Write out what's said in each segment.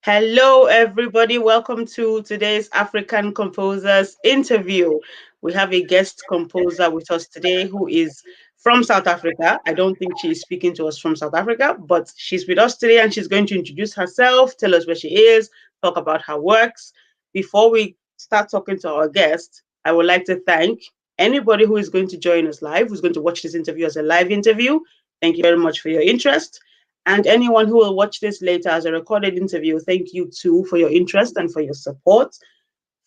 Hello, everybody. Welcome to today's African Composers interview. We have a guest composer with us today who is from South Africa. I don't think she is speaking to us from South Africa, but she's with us today and she's going to introduce herself, tell us where she is, talk about her works. Before we start talking to our guest, I would like to thank anybody who is going to join us live, who's going to watch this interview as a live interview. Thank you very much for your interest. And anyone who will watch this later as a recorded interview, thank you too for your interest and for your support.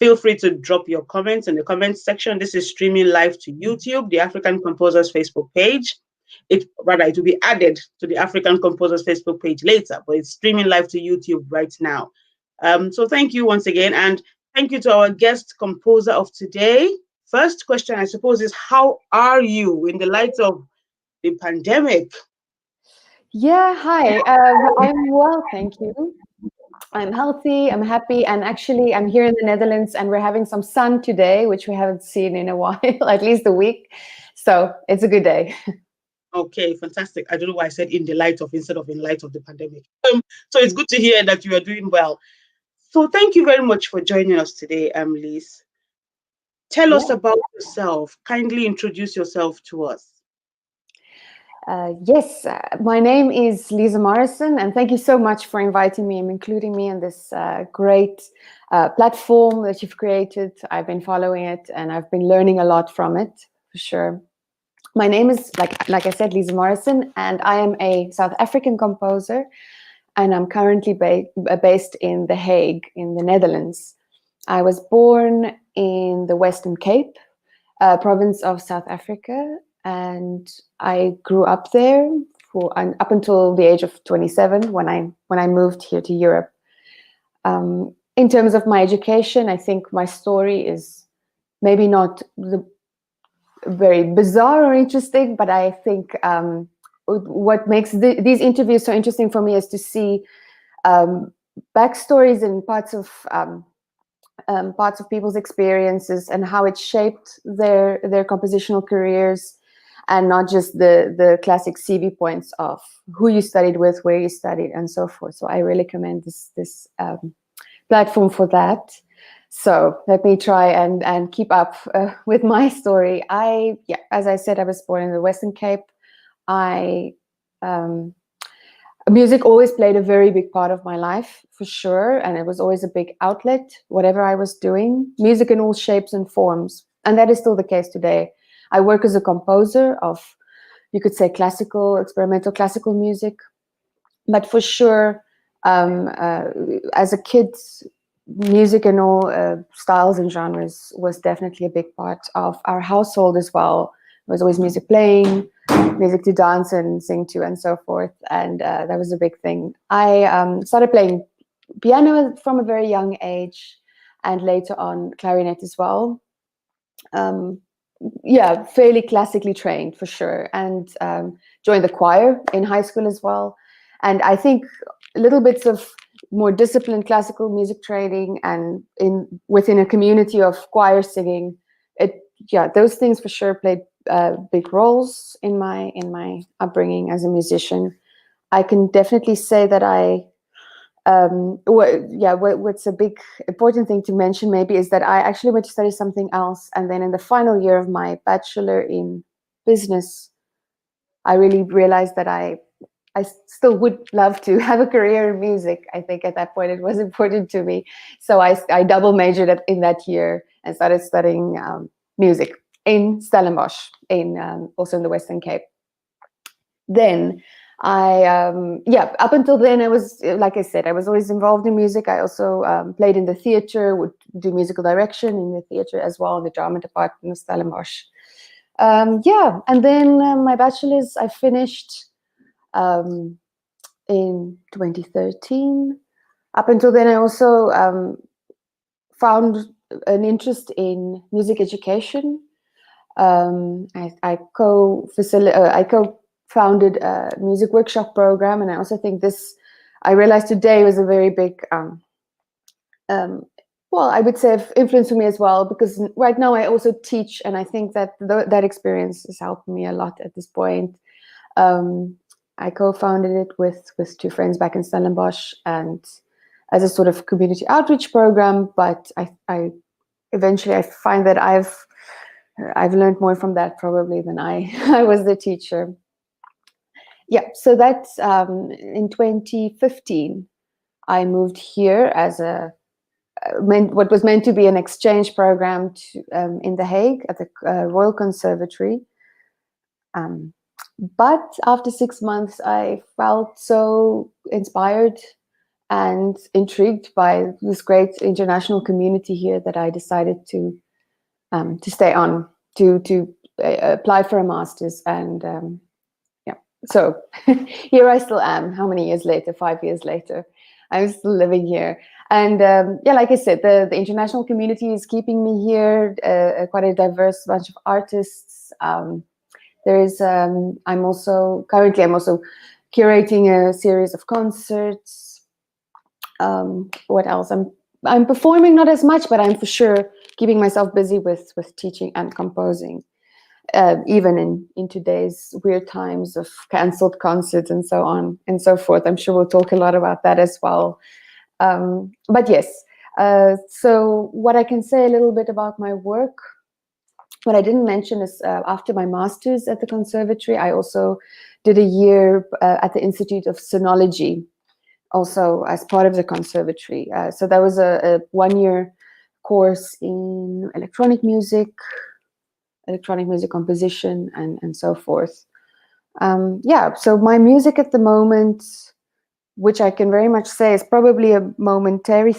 Feel free to drop your comments in the comments section. This is streaming live to YouTube, the African Composers Facebook page. It will be added to the African Composers Facebook page later, but it's streaming live to YouTube right now. So thank you once again, and thank you to our guest composer of today. First question, I suppose, is how are you in the light of the pandemic? Yeah, hi. I'm well, thank you. I'm healthy, I'm happy, and actually, I'm here in the Netherlands and we're having some sun today, which we haven't seen in a while, at least a week. So it's a good day. Okay, fantastic. I don't know why I said in the light of instead of in light of the pandemic. So it's good to hear that you are doing well. So thank you very much for joining us today, Lise. Tell us Yeah. about yourself. Kindly introduce yourself to us. Yes, my name is Lise Morrison, and thank you so much for inviting me and including me in this great platform that you've created. I've been following it and I've been learning a lot from it, for sure. My name is, like I said, Lise Morrison, and I am a South African composer, and I'm currently based in The Hague, in the Netherlands. I was born in the Western Cape, province of South Africa, and I grew up there up until the age of 27 when I moved here to Europe. In terms of my education, I think my story is maybe not very bizarre or interesting, but I think what makes these interviews so interesting for me is to see backstories and parts of people's experiences and how it shaped their compositional careers, and not just the classic CV points of who you studied with, where you studied, and so forth. So I really commend this platform for that. So let me try and keep up with my story. As I said, I was born in the Western Cape. Music always played a very big part of my life, for sure, and it was always a big outlet, whatever I was doing. Music in all shapes and forms, and that is still the case today. I work as a composer of, you could say, experimental classical music, but for sure, as a kid, music in all styles and genres was definitely a big part of our household as well. There was always music playing, music to dance and sing to, and so forth, and that was a big thing. I started playing piano from a very young age, and later on clarinet as well. Fairly classically trained, for sure, and joined the choir in high school as well. And I think little bits of more disciplined classical music training and within a community of choir singing, those things for sure played big roles in my upbringing as a musician. I can definitely say that what's a big important thing to mention maybe is that I actually went to study something else, and then in the final year of my bachelor in business, I really realized that I still would love to have a career in music. I think at that point it was important to me. So I double majored in that year and started studying music in Stellenbosch, also in the Western Cape. Then up until then, I was, like I said, I was always involved in music. I also played in the theater, would do musical direction in the theater as well, in the drama department of Stellenbosch. And then my bachelor's I finished in 2013. Up until then, I also found an interest in music education. I co-founded a music workshop program, and I also think I realized today was a very big, I would say, influence for me as well, because right now I also teach, and I think that that experience has helped me a lot at this point. I co-founded it with two friends back in Stellenbosch, and as a sort of community outreach program. But I eventually I find that I've learned more from that probably than I I was the teacher. Yeah, so that's in 2015. I moved here as what was meant to be an exchange program in The Hague at the Royal Conservatory. Um, but after 6 months, I felt so inspired and intrigued by this great international community here that I decided to stay on, to apply for a master's. And yeah, so here I still am. How many years later? 5 years later, I'm still living here. And yeah, like I said, the international community is keeping me here. Quite a diverse bunch of artists. There's I'm also curating a series of concerts. What else? I'm performing, not as much, but I'm for sure keeping myself busy with teaching and composing. Even in today's weird times of cancelled concerts and so on and so forth. I'm sure we'll talk a lot about that as well. But yes, so what I can say a little bit about my work, what I didn't mention is after my master's at the conservatory, I also did a year at the Institute of Sonology, also as part of the conservatory. So that was a 1-year course in electronic music composition, and so forth. Yeah, so my music at the moment, which I can very much say is probably a momentary,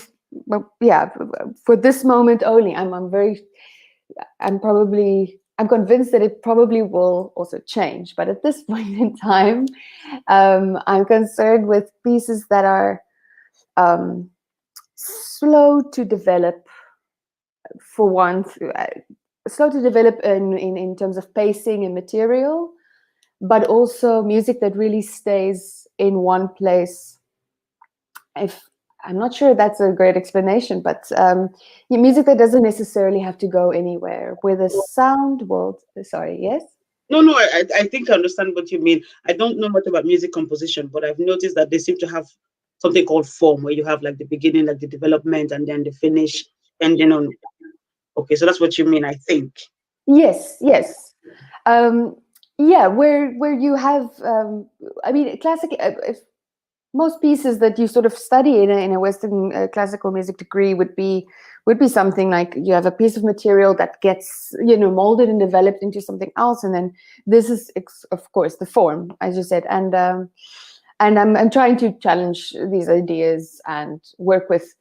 yeah, for this moment only. I'm convinced that it probably will also change. But at this point in time, I'm concerned with pieces that are slow to develop, for one, slow to develop in terms of pacing and material, but also music that really stays in one place. If I'm not sure that's a great explanation, but music that doesn't necessarily have to go anywhere, where the sound will. Sorry, yes. No, no, I think I understand what you mean. I don't know much about music composition, but I've noticed that they seem to have something called form, where you have like the beginning, like the development, and then the finish, ending on. Okay, so that's what you mean, I think. Yes, yes. Um, yeah, where you have, I mean, classic. If most pieces that you sort of study in a Western classical music degree would be something like you have a piece of material that gets molded and developed into something else, and then this is of course the form, as you said, and I'm trying to challenge these ideas and work with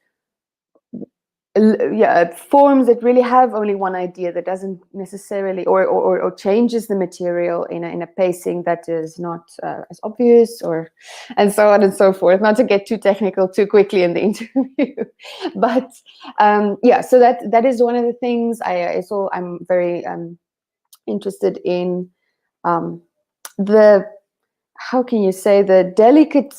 yeah, forms that really have only one idea, that doesn't necessarily or changes the material in a pacing that is not as obvious, or and so on and so forth. Not to get too technical too quickly in the interview, but yeah, so that is one of the things I'm very interested in, the how can you say, the delicate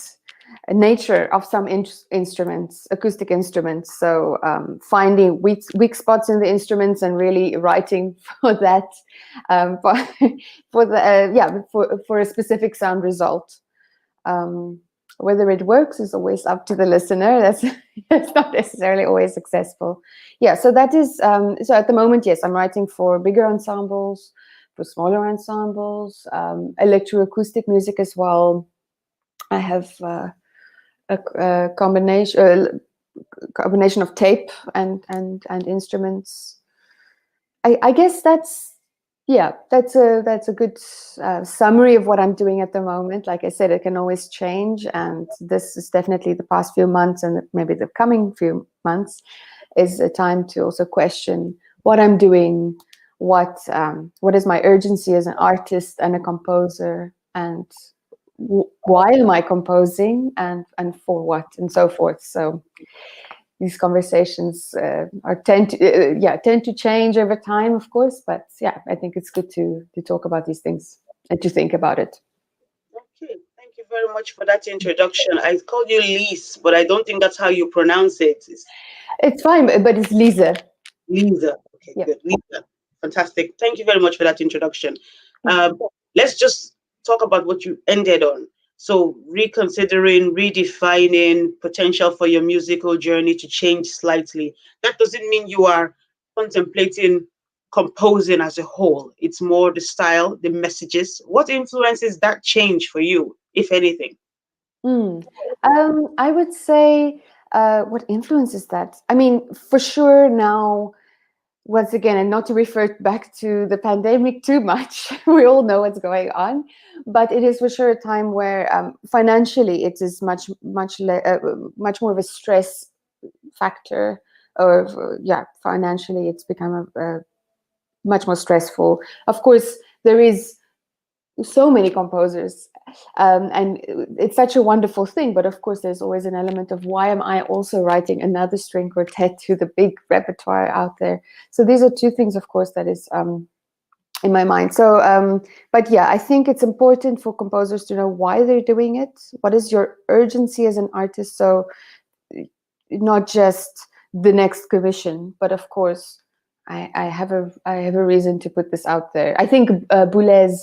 nature of some instruments, acoustic instruments. So finding weak spots in the instruments and really writing for that, for, for the yeah, for a specific sound result. Whether it works is always up to the listener. That's not necessarily always successful. Yeah, so that is so at the moment, yes, I'm writing for bigger ensembles, for smaller ensembles, electroacoustic music as well. I have a combination of tape and instruments. I guess that's a good summary of what I'm doing at the moment. Like I said, it can always change, and this is definitely the past few months, and maybe the coming few months is a time to also question what I'm doing, what is my urgency as an artist and a composer, and why am I composing, and for what, and so forth. So these conversations tend to change over time, of course, but yeah, I think it's good to talk about these things and to think about it. Okay, thank you very much for that introduction. I called you Lise, but I don't think that's how you pronounce it. It's It's fine, but it's Lise. Lisa. Okay, Yeah. good. Lisa. Fantastic. Thank you very much for that introduction. Um, let's just talk about what you ended on. So reconsidering, redefining potential for your musical journey to change slightly. That doesn't mean you are contemplating composing as a whole. It's more the style, the messages. What influences that change for you, if anything? Mm. I would say, what influences that? I mean, for sure now, once again, and not to refer back to the pandemic too much, we all know what's going on, but it is for sure a time where financially it is much more of a stress factor, or yeah, financially it's become a much more stressful. Of course, there is so many composers, and it's such a wonderful thing, but of course there's always an element of, why am I also writing another string quartet to the big repertoire out there? So these are two things, of course, that is in my mind. So but yeah, I think it's important for composers to know why they're doing it. What is your urgency as an artist? So not just the next commission, but of course I have a reason to put this out there. I think Boulez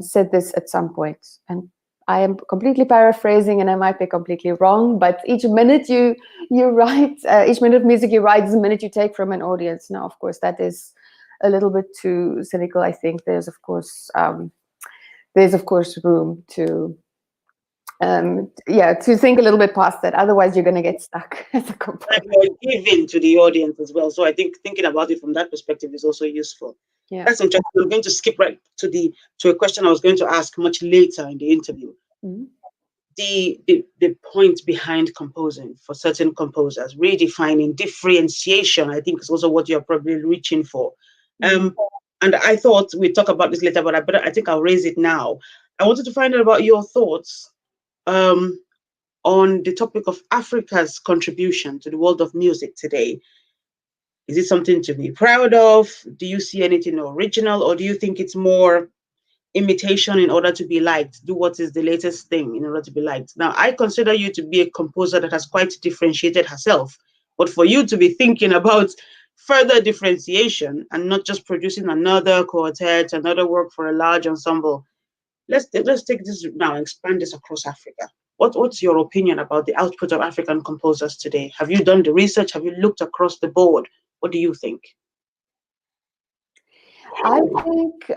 said this at some point, and I am completely paraphrasing, and I might be completely wrong. But each minute you write, each minute of music you write is a minute you take from an audience. Now, of course, that is a little bit too cynical. I think there's of course room to yeah, to think a little bit past that. Otherwise, you're going to get stuck as a composer. Like you're giving to the audience as well. So I think thinking about it from that perspective is also useful. Yeah. That's interesting. I'm going to skip right to a question I was going to ask much later in the interview. Mhm. The point behind composing for certain composers, redefining differentiation, I think is also what you're probably reaching for. Mhm. And I thought we'd talk about this later, but I think I'll raise it now. I wanted to find out about your thoughts um, on the topic of Africa's contribution to the world of music today. Is it something to be proud of? Do you see anything original, or do you think it's more imitation in order to be liked? Do what is the latest thing in order to be liked? Now, I consider you to be a composer that has quite differentiated herself, but for you to be thinking about further differentiation and not just producing another quartet, another work for a large ensemble, let's take this now and expand this across Africa. What's your opinion about the output of African composers today? Have you done the research? Have you looked across the board? What do you think? I think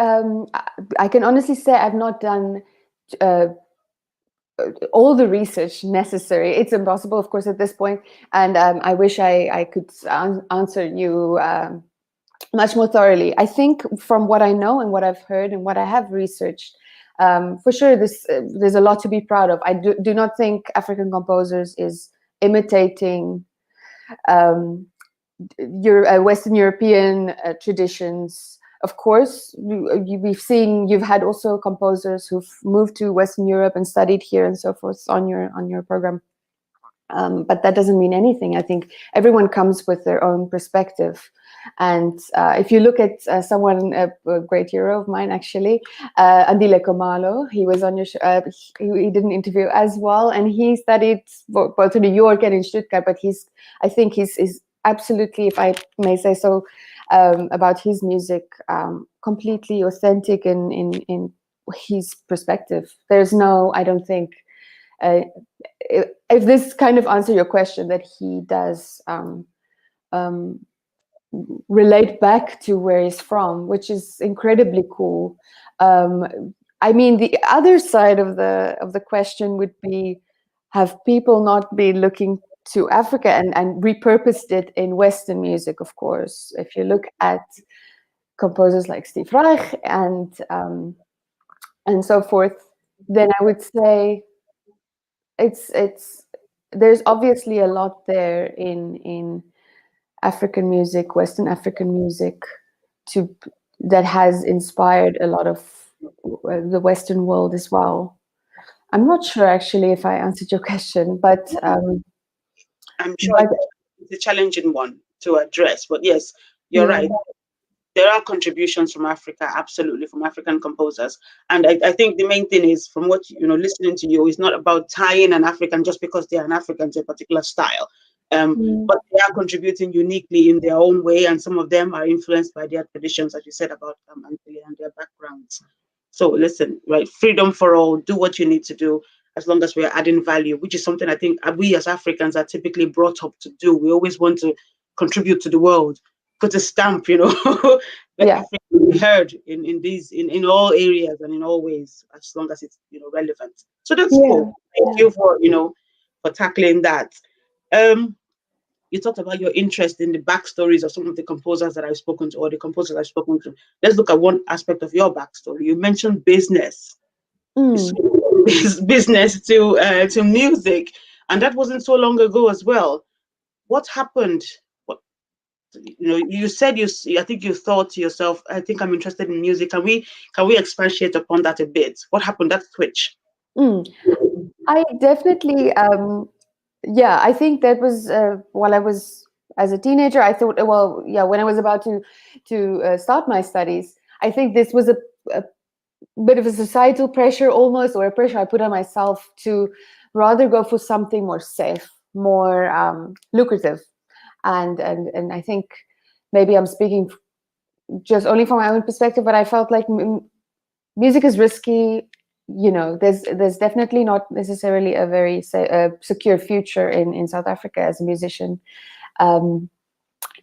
I can honestly say I've not done uh, all the research necessary. It's impossible, of course, at this point, and I wish I could answer you much more thoroughly. I think from what I know and what I've heard and what I have researched, for sure, there's a lot to be proud of. I do not think African composers is imitating um, Western European traditions. Of course, you've had also composers who've moved to Western Europe and studied here and so forth on your program. But that doesn't mean anything. I think everyone comes with their own perspective. And if you look at someone, a great hero of mine, actually, Andile Komalo, he was on your show, he did an interview as well, and he studied both in New York and in Stuttgart, but I think he's absolutely, if I may say so, about his music, completely authentic in his perspective. There's no, I don't think, if this kind of answer your question, that he does um, relate back to where he's from, which is incredibly cool. I mean, the other side of the question would be: have people not been looking to Africa and repurposed it in Western music? Of course, if you look at composers like Steve Reich and so forth, then I would say it's there's obviously a lot there in African music, Western African music, to that has inspired a lot of the Western world as well. I'm not sure actually if I answered your question, I'm sure but it's a challenging one to address, but yes, you're yeah. right. There are contributions from Africa, absolutely, from African composers. And I think the main thing is, from what listening to you, is not about tying an African just because they're an African to a particular style. Mm. But they are contributing uniquely in their own way, and some of them are influenced by their traditions, as you said about and their backgrounds. So listen, right? Freedom for all. Do what you need to do as long as we're adding value, which is something I think we as Africans are typically brought up to do. We always want to contribute to the world, put a stamp, let Yeah. Africa be heard in all areas and in all ways, as long as it's relevant. So that's Yeah. cool. Thank Yeah. you for tackling that. Um, you talked about your interest in the backstories of some of the composers that I've spoken to, or the composers I've spoken to. Let's look at one aspect of your backstory. You mentioned business. You Mm. switched business to music, and that wasn't so long ago as well. What happened? What you said I think you thought to yourself, I think I'm interested in music. Can we expatiate upon that a bit? What happened? That switch. Mm. I definitely, yeah, I think that was while I was as a teenager. I thought, well, yeah, when I was about to start my studies, I think this was a bit of a societal pressure almost, or a pressure I put on myself to rather go for something more safe, more lucrative, and I think maybe I'm speaking just only from my own perspective, but I felt like music is risky. There's definitely not necessarily a very secure future in South Africa as a musician. Um,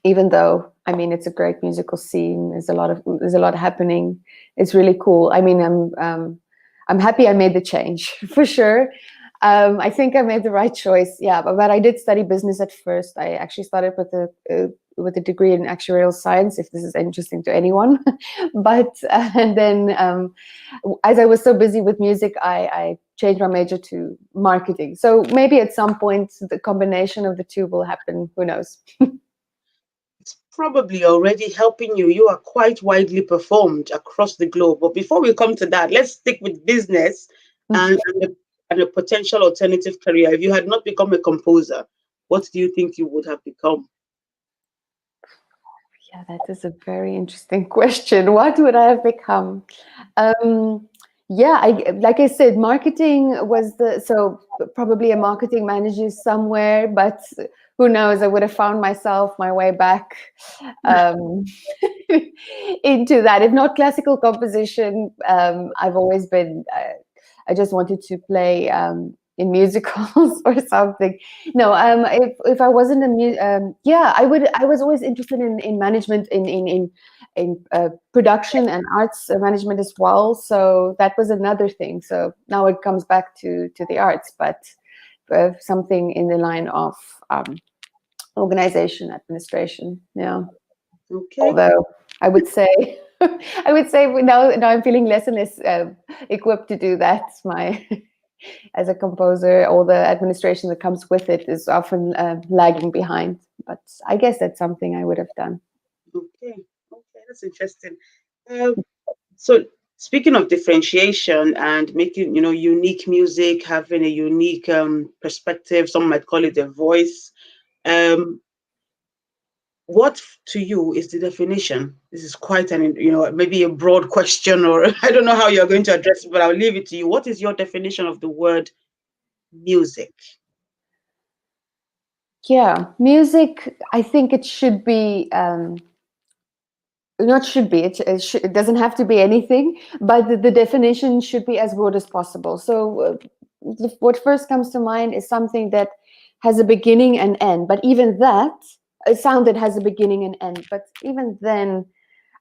Even though, I mean, it's a great musical scene. There's a lot happening. It's really cool. I mean, I'm happy I made the change for sure. I think I made the right choice. Yeah, but I did study business at first. I actually started with a degree in actuarial science, if this is interesting to anyone. But and then, as I was so busy with music, I changed my major to marketing. So maybe at some point the combination of the two will happen. Who knows? It's probably already helping you. You are quite widely performed across the globe. But before we come to that, let's stick with business and a potential alternative career. If you had not become a composer, what do you think you would have become? Yeah, that is a very interesting question. What would I have become? Yeah, like I said, marketing was so probably a marketing manager somewhere, but who knows? I would have found myself my way back um, into that. If not classical composition, I've always been. I just wanted to play in musicals or something. No, if I wasn't yeah, I would. I was always interested in management, in production and arts management as well. So that was another thing. So now it comes back to the arts, but something in the line of organization, administration. Yeah. Okay. Although I would say, I would say now I'm feeling less and less equipped to do that. My as a composer, all the administration that comes with it is often lagging behind. But I guess that's something I would have done. Okay. Okay. That's interesting. Uh, so speaking of differentiation and making, unique music, having a unique perspective, some might call it a voice. Um, what to you is the definition? This is quite maybe a broad question, or I don't know how you're going to address it, but I'll leave it to you. What is your definition of the word music? Yeah, music. I think it should be. Not should be. It doesn't have to be anything, but the definition should be as broad as possible. So, what first comes to mind is something that has a beginning and end. But even that, a sound that has a beginning and end. But even then,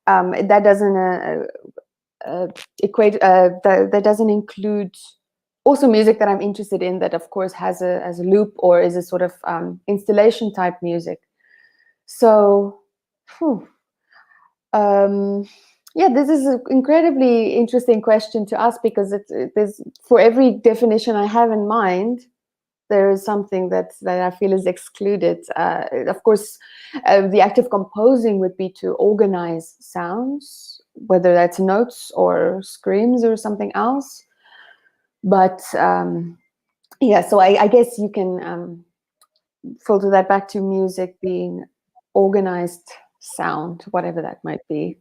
that doesn't equate. That doesn't include also music that I'm interested in. That of course has a loop or is a sort of installation type music. So. Phew. Um, yeah, this is an incredibly interesting question to ask because there's for every definition I have in mind, there is something that I feel is excluded. Of course, the act of composing would be to organize sounds, whether that's notes or screams or something else. But yeah, so I guess you can filter that back to music being organized sound, whatever that might be.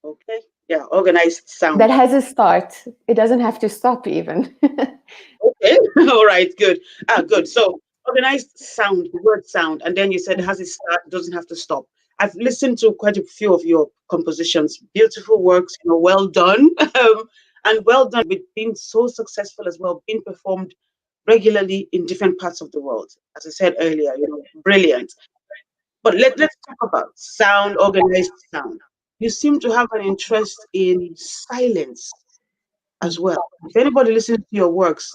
Okay. Yeah, organized That sound. has a start. It doesn't have to stop even. Okay. All right, good. Good. So organized sound, the word sound, and then you said it has a start, doesn't have to stop. I've listened to quite a few of your compositions, beautiful works, well done, and well done with being so successful as well, being performed regularly in different parts of the world. As I said earlier, brilliant. But let's talk about sound, organized sound. You seem to have an interest in silence as well. If anybody listens to your works,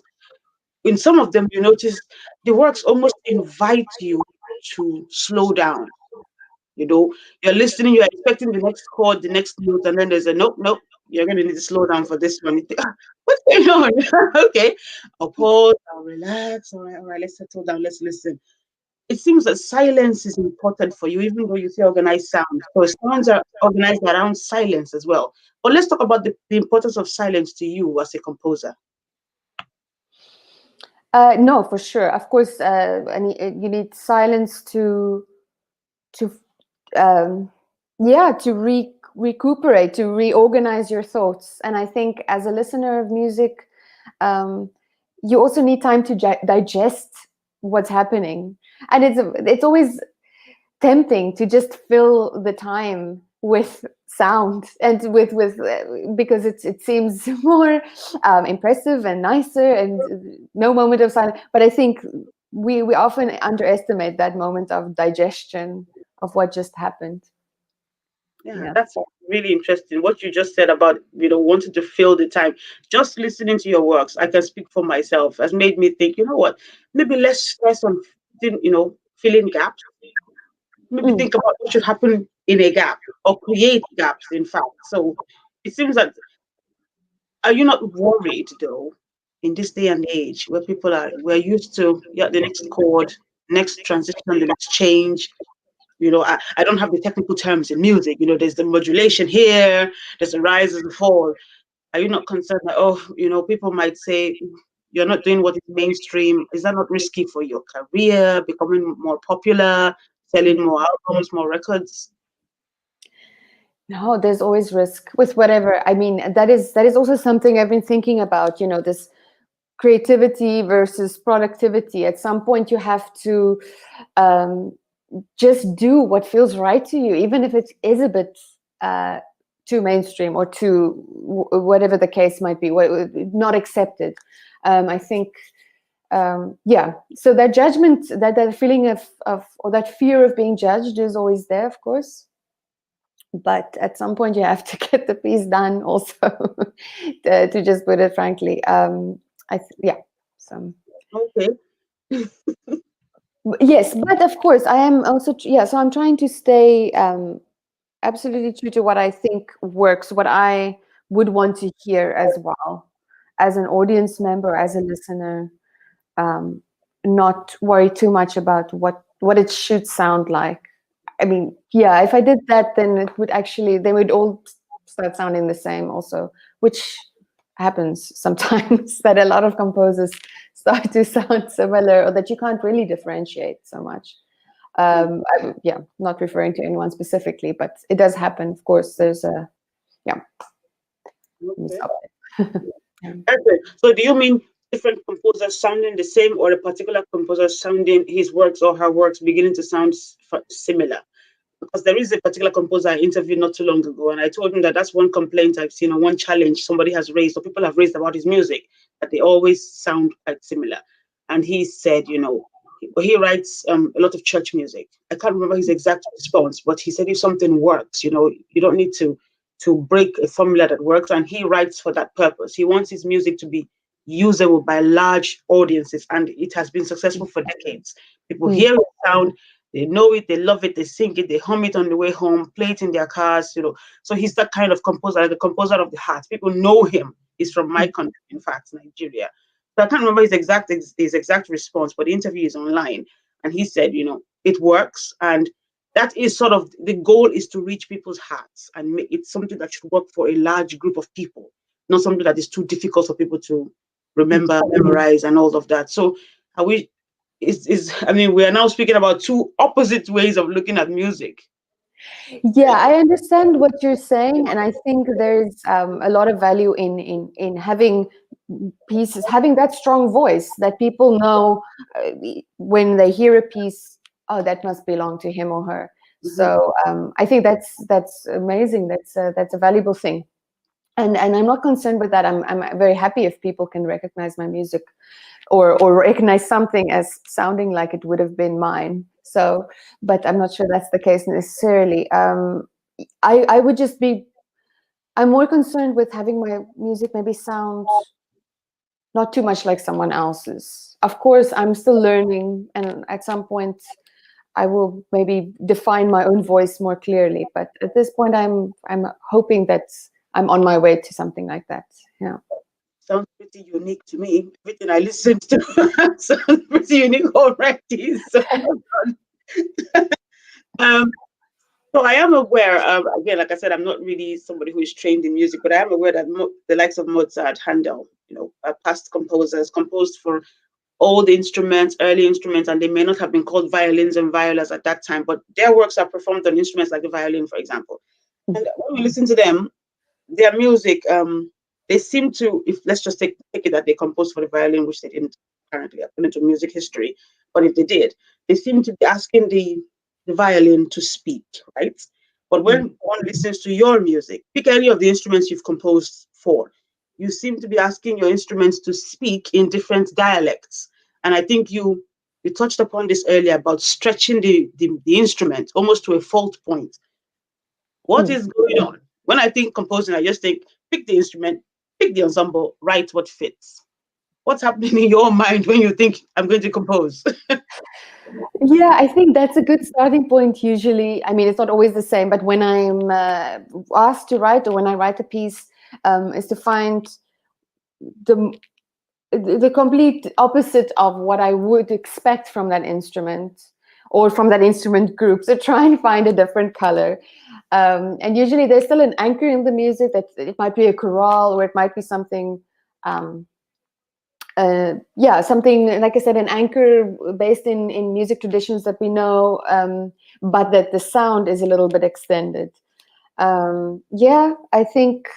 in some of them, you notice the works almost invite you to slow down. You know, you're listening, you're expecting the next chord, the next note, and then there's a nope, nope. You're going to need to slow down for this one. You think, "Ah, what's going on?" Okay, I'll pause, I'll relax. All right, let's settle down, let's listen. It seems that silence is important for you, even though you say organized sound. So sounds are organized around silence as well. But let's talk about the importance of silence to you as a composer. No, for sure. Of course, and you need silence to um, yeah, to recuperate, to reorganize your thoughts. And I think as a listener of music, um, you also need time to digest what's happening. And it's always tempting to just fill the time with sound and with because it seems more impressive and nicer, and no moment of silence. But I think we often underestimate that moment of digestion of what just happened. Yeah, Yeah. that's really interesting. What you just said about, wanting to fill the time. Just listening to your works, I can speak for myself, has made me think, you know what, maybe less stress on, filling gaps. Maybe Mm. think about what should happen in a gap or create gaps, in fact. So it seems that, are you not worried though, in this day and age where we're used to, yeah, the next chord, next transition, the next change, I don't have the technical terms in music. There's the modulation here, there's the rise and the fall. Are you not concerned that, oh, people might say you're not doing what is mainstream? Is that not risky for your career, becoming more popular, selling more albums, more records? No, there's always risk with whatever. I mean, that is also something I've been thinking about. This creativity versus productivity. At some point, you have to um, just do what feels right to you, even if it is a bit uh, too mainstream or too whatever the case might be, not accepted. I think, yeah. So that judgment, that feeling of or that fear of being judged is always there, of course. But at some point, you have to get the piece done, also, to just put it frankly. Yeah. So. Okay. Yes, but of course, I am also, yeah. So I'm trying to stay absolutely true to what I think works, what I would want to hear as well, as an audience member, as a listener. Um, Not worry too much about what it should sound like. I mean, yeah, if I did that, then it would actually, they would all start sounding the same also, which happens sometimes that a lot of composers start to sound similar, or that you can't really differentiate so much. Yeah, not referring to anyone specifically, but it does happen. Of course, there's a, yeah. Let me Okay. stop it. Yeah. Okay. So do you mean different composers sounding the same, or a particular composer sounding his works or her works beginning to sound similar? Because there is a particular composer I interviewed not too long ago, and I told him that that's one complaint I've seen, or one challenge somebody has raised, or people have raised about his music, that they always sound quite similar. And he said, he writes a lot of church music. I can't remember his exact response, but he said if something works, you don't need to break a formula that works, and he writes for that purpose. He wants his music to be usable by large audiences, and it has been successful for decades. People Mm. hear the sound, they know it, they love it, they sing it, they hum it on the way home, play it in their cars, So he's that kind of composer, like the composer of the heart. People know him. He's from my Mm. country, in fact, Nigeria. So I can't remember his exact response, but the interview is online. And he said, it works. And that is sort of the goal, is to reach people's hearts and make it something that should work for a large group of people, not something that is too difficult for people to remember, memorize, and all of that. So I wish is I mean, we are now speaking about two opposite ways of looking at music. Yeah, I understand what you're saying, and I think there's a lot of value in having pieces, having that strong voice that people know when they hear a piece. Oh, that must belong to him or her. Mhm. So I think that's amazing. That's a valuable thing. And I'm not concerned with that. I'm very happy if people can recognize my music or recognize something as sounding like it would have been mine. So, but I'm not sure that's the case necessarily. I would just be. I'm more concerned with having my music maybe sound not too much like someone else's. Of course, I'm still learning, and at some point, I will maybe define my own voice more clearly. But at this point, I'm hoping that I'm on my way to something like that. Yeah. Sounds pretty unique to me. Everything I listened to sounds pretty unique already. So, um, so I am aware. Again, like I said, I'm not really somebody who is trained in music, but I am aware that the likes of Mozart, Handel, past composers composed for old instruments, early instruments, and they may not have been called violins and violas at that time, but their works are performed on instruments like the violin, for example. And when we listen to them, their music, they seem to, if let's just take it that they composed for the violin, which they didn't apparently according to music history, but if they did, they seem to be asking the violin to speak, right? But when one listens to your music, pick any of the instruments you've composed for, you seem to be asking your instruments to speak in different dialects. And I think you touched upon this earlier about stretching the instrument almost to a fault point. What Mm. is going on? When I think composing, I just think pick the instrument, pick the ensemble, write what fits. What's happening in your mind when you think I'm going to compose? Yeah, I think that's a good starting point usually. I mean, it's not always the same, but when I'm asked to write or when I write a piece, is to find the the complete opposite of what I would expect from that instrument or from that instrument group. So try and find a different color. And usually there's still an anchor in the music that it might be a chorale or it might be something um, yeah, something like I said, an anchor based in music traditions that we know, but that the sound is a little bit extended. Yeah, I think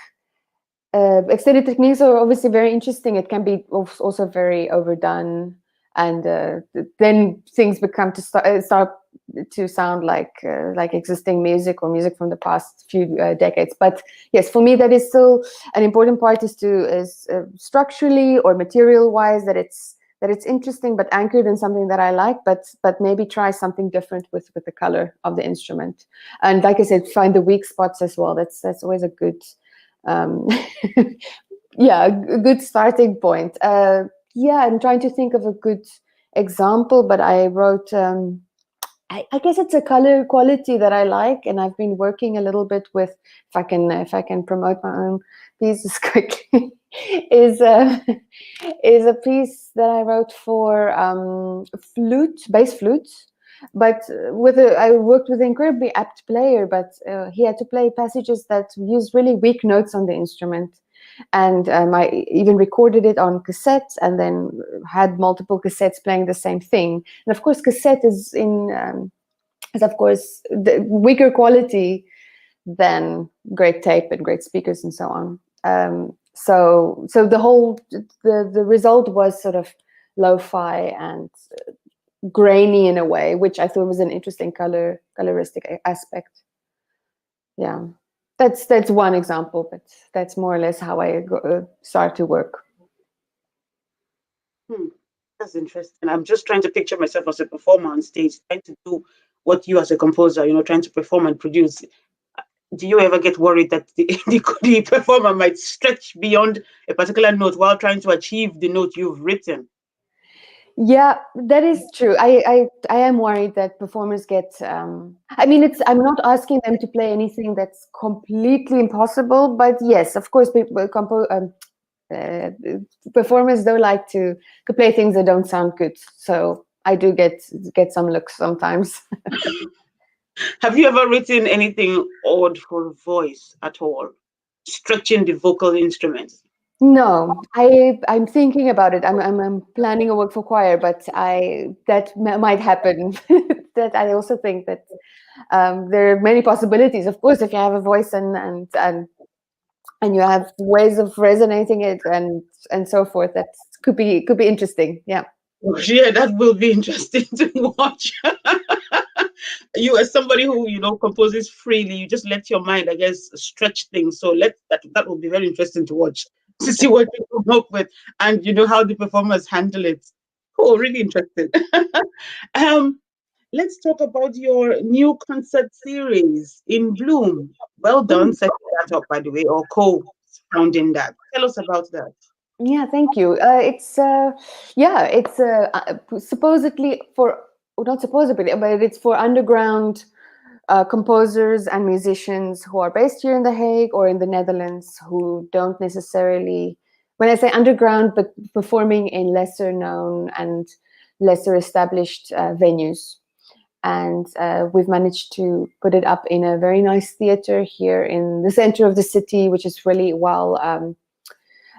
extended techniques are obviously very interesting. It can be also very overdone, and then things become to start to sound like existing music or music from the past few decades. But yes, for me, that is still an important part. Is structurally or material wise that it's interesting but anchored in something that I like, but maybe try something different with the color of the instrument. And like I said, find the weak spots as well. That's always a good um, yeah, a good starting point. Yeah, I'm trying to think of a good example, but I wrote. I guess it's a color quality that I like, and I've been working a little bit with. If I can promote my own pieces quickly, is is a piece that I wrote for bass flute. But I worked with an incredibly apt player, but he had to play passages that used really weak notes on the instrument. And I even recorded it on cassette and then had multiple cassettes playing the same thing. And of course, cassette is of course the weaker quality than great tape and great speakers and so on. So the result was sort of lo-fi and grainy in a way, which I thought was an interesting coloristic aspect. Yeah, that's one example, but that's more or less how I start to work. Hmm, that's interesting. I'm just trying to picture myself as a performer on stage, trying to do what you as a composer, trying to perform and produce. Do you ever get worried that the performer might stretch beyond a particular note while trying to achieve the note you've written? Yeah, that is true. I am worried that performers get. I mean, I'm not asking them to play anything that's completely impossible, but yes, of course, uh, performers don't like to play things that don't sound good. So I do get some looks sometimes. Have you ever written anything odd for voice at all? Stretching the vocal instruments? No, I'm thinking about it. I'm planning a work for choir, but might happen. That I also think that there are many possibilities. Of course, if you have a voice and you have ways of resonating it and so forth, that could be interesting. Yeah. Yeah, that will be interesting to watch. You, as somebody who composes freely, you just let your mind, I guess, stretch things. So that will be very interesting to watch, to see what you come up with, and how the performers handle it. Oh, really interesting. um let's talk about your new concert series, In Bloom. Well done Mm. setting that up, by the way, or co-founding that. Tell us about that. Yeah, thank you. It's supposedly for, well, not supposedly, but it's for underground composers and musicians who are based here in The Hague or in the Netherlands who don't necessarily, when I say underground, but performing in lesser known and lesser established venues. And we've managed to put it up in a very nice theater here in the center of the city, which is really well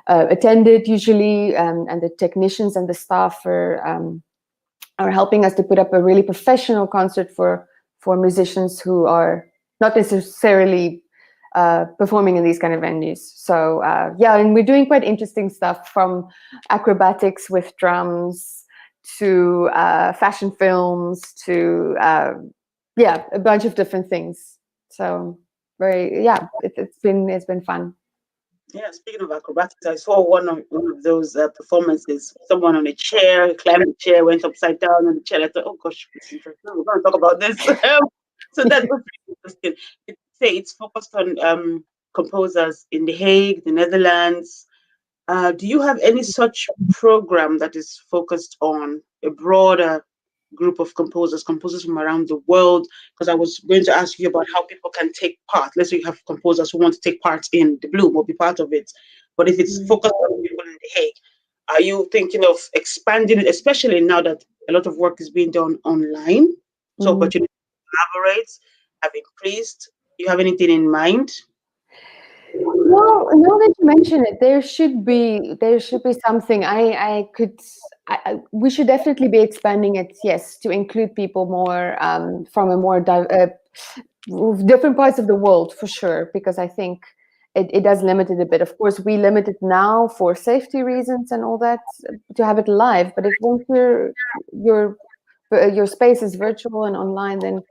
attended usually, and the technicians and the staff are helping us to put up a really professional concert for musicians who are not necessarily performing in these kind of venues. So yeah, and we're doing quite interesting stuff, from acrobatics with drums to fashion films to yeah, a bunch of different things. So very, yeah, it's been fun. Yeah, speaking of acrobatics, I saw one of those performances. Someone on a chair climbed the chair, went upside down on the chair. I thought, oh gosh, it's interesting. We're going to talk about this. So that's really interesting. It's focused on composers in The Hague, the Netherlands. Do you have any such program that is focused on a broader group of composers from around the world? Because I was going to ask you about how people can take part. Let's say you have composers who want to take part in the Bloom or be part of it. But if it's Mm. focused on people in The Hague, are you thinking of expanding it, especially now that a lot of work is being done online? So Mm. opportunities to collaborate have increased. Do you have anything in mind? Well, now that you mention it, there should be something. I could. We should definitely be expanding it. Yes, to include people more from a more different parts of the world, for sure. Because I think it does limit it a bit. Of course, we limit it now for safety reasons and all that, to have it live. But if once your your space is virtual and online, then